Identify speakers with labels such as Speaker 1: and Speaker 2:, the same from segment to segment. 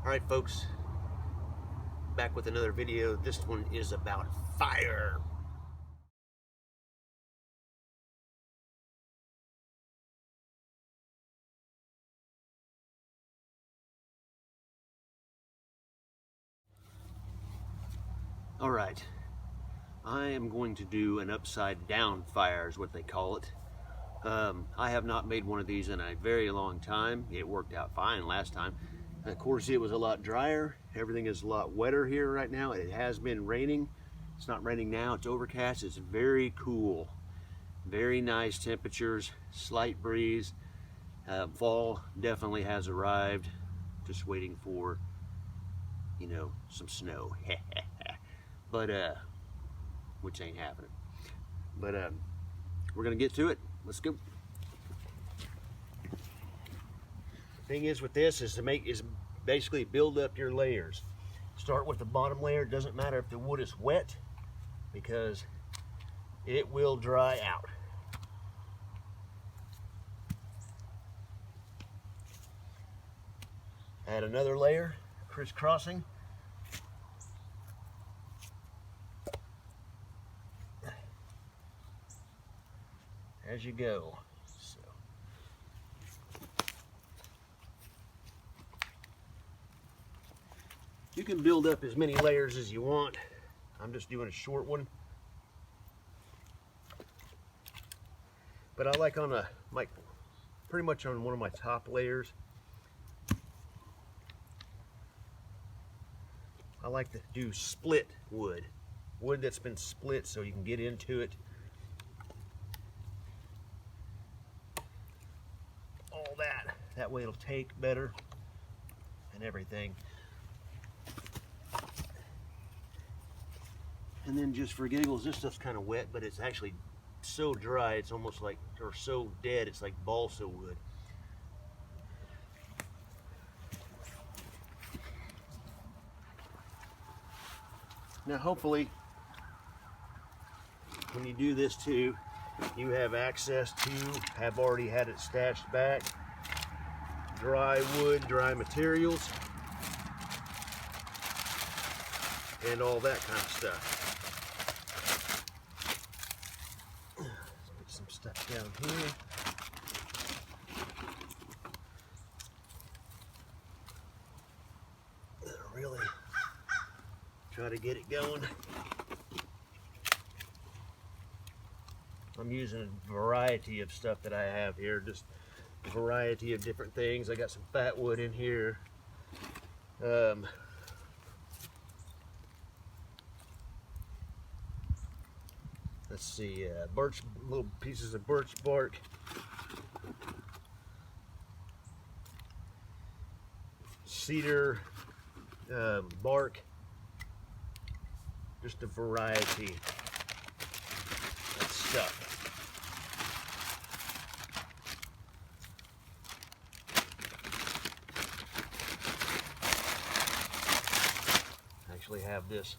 Speaker 1: Alright folks, back with another video. This one is about fire. Alright, I am going to do an upside down fire is what they call it. I have not made one of these in a very long time. It worked out fine last time. Of course, it was a lot drier. Everything is a lot wetter here right now. It has been raining. It's not raining now. It's overcast. It's very cool. Very nice temperatures. Slight breeze. Fall definitely has arrived. Just waiting for, you know, some snow. But, which ain't happening. But, we're gonna get to it. Let's go. Thing is with this is basically build up your layers. Start with the bottom layer. It doesn't matter if the wood is wet because it will dry out. Add another layer, crisscrossing. As you go. So. You can build up as many layers as you want. I'm just doing a short one. But I like on pretty much on one of my top layers. I like to do split wood. Wood that's been split so you can get into it. That way it'll take better and everything. And then just for giggles, this stuff's kind of wet, but it's actually so dry, it's almost like, or so dead, it's like balsa wood. Now hopefully, when you do this too, you have access to, have already had it stashed back, dry wood, dry materials, and all that kind of stuff. Let's put some stuff down here. Really try to get it going. I'm using a variety of stuff that I have here, just a variety of different things. I got some fat wood in here. Let's see, little pieces of birch bark. Cedar bark. Just a variety of stuff. Actually have this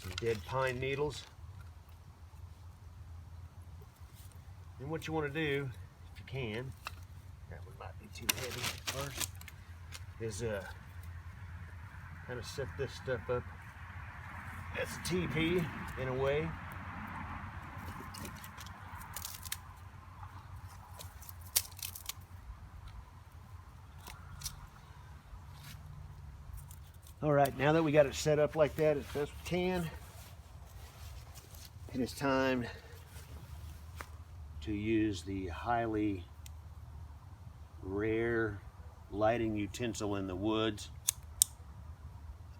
Speaker 1: some dead pine needles. And what you want to do, if you can, that one might be too heavy first, is kind of set this stuff up as a teepee in a way. All right, now that we got it set up like that as best we can, it is time to use the highly rare lighting utensil in the woods,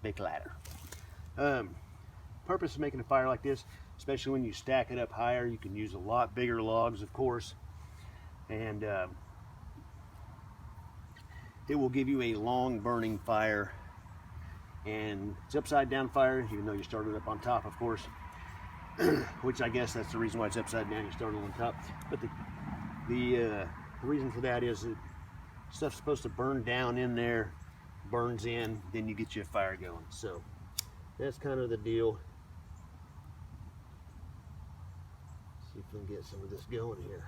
Speaker 1: big ladder. Purpose of making a fire like this, especially when you stack it up higher, you can use a lot bigger logs, of course, and it will give you a long burning fire. And it's upside down fire, even though you started up on top, of course, which I guess that's the reason why it's upside down. You started on top, but the reason for that is that stuff's supposed to burn down in there, burns in, then you get your fire going. So that's kind of the deal. See if we can get some of this going here.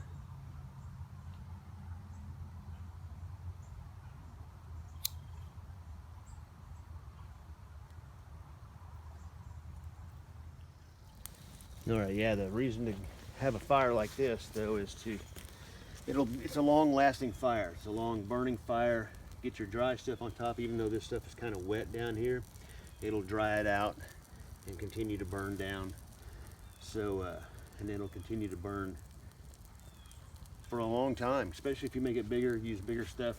Speaker 1: All right, yeah, the reason to have a fire like this though is it's a long lasting fire. It's a long burning fire. Get your dry stuff on top, even though this stuff is kind of wet down here. It'll dry it out and continue to burn down. So, and it'll continue to burn for a long time, especially if you make it bigger, use bigger stuff.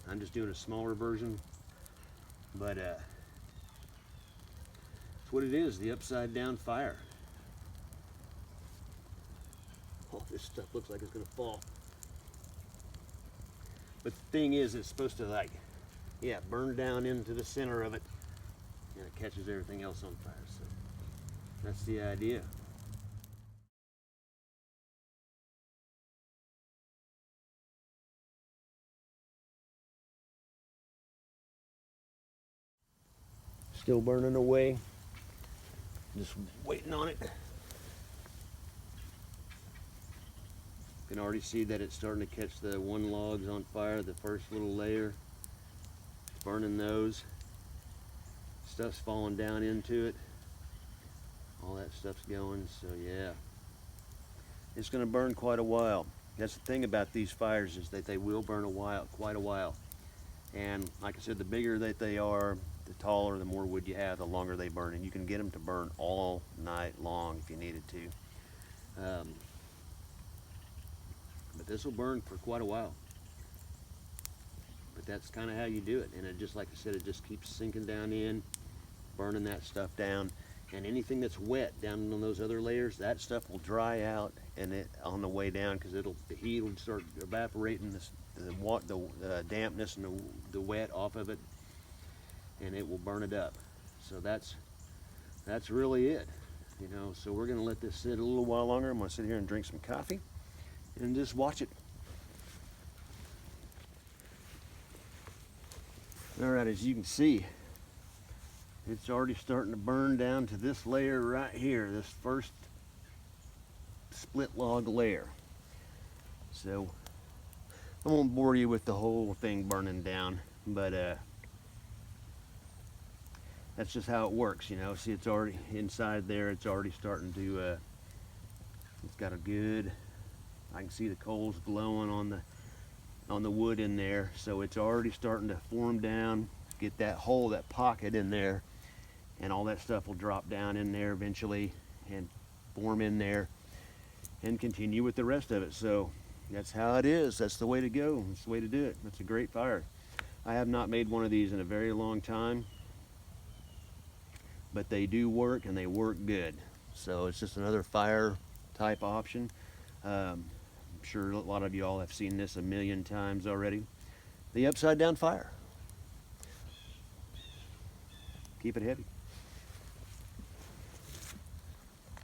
Speaker 1: I'm just doing a smaller version, but it's what it is, the upside down fire. Oh, this stuff looks like it's gonna fall. But the thing is, it's supposed to burn down into the center of it, and it catches everything else on fire. So that's the idea. Still burning away, just waiting on it. You can already see that it's starting to catch the one logs on fire, the first little layer. It's burning those. Stuff's falling down into it. All that stuff's going, so yeah. It's gonna burn quite a while. That's the thing about these fires, is that they will burn quite a while. And like I said, the bigger that they are, the taller, the more wood you have, the longer they burn. And you can get them to burn all night long if you needed to. But this will burn for quite a while. But that's kind of how you do it. And it just, like I said, it just keeps sinking down in, burning that stuff down. And anything that's wet down on those other layers, that stuff will dry out, and it on the way down, because the heat will start evaporating the dampness and the wet off of it, and it will burn it up. So that's really it, you know. So we're gonna let this sit a little while longer. I'm gonna sit here and drink some coffee and just watch it. All right, as you can see, it's already starting to burn down to this layer right here, this first split log layer. So I won't bore you with the whole thing burning down, but that's just how it works, you know. See, it's already inside there. It's already starting to, it's got a good, I can see the coals glowing on the wood in there. So it's already starting to form down, get that hole, that pocket in there, and all that stuff will drop down in there eventually and form in there and continue with the rest of it. So that's how it is. That's the way to go. That's the way to do it. That's a great fire. I have not made one of these in a very long time, but they do work, and they work good. So it's just another fire type option. I'm sure a lot of you all have seen this a million times already. The upside down fire. Keep it heavy.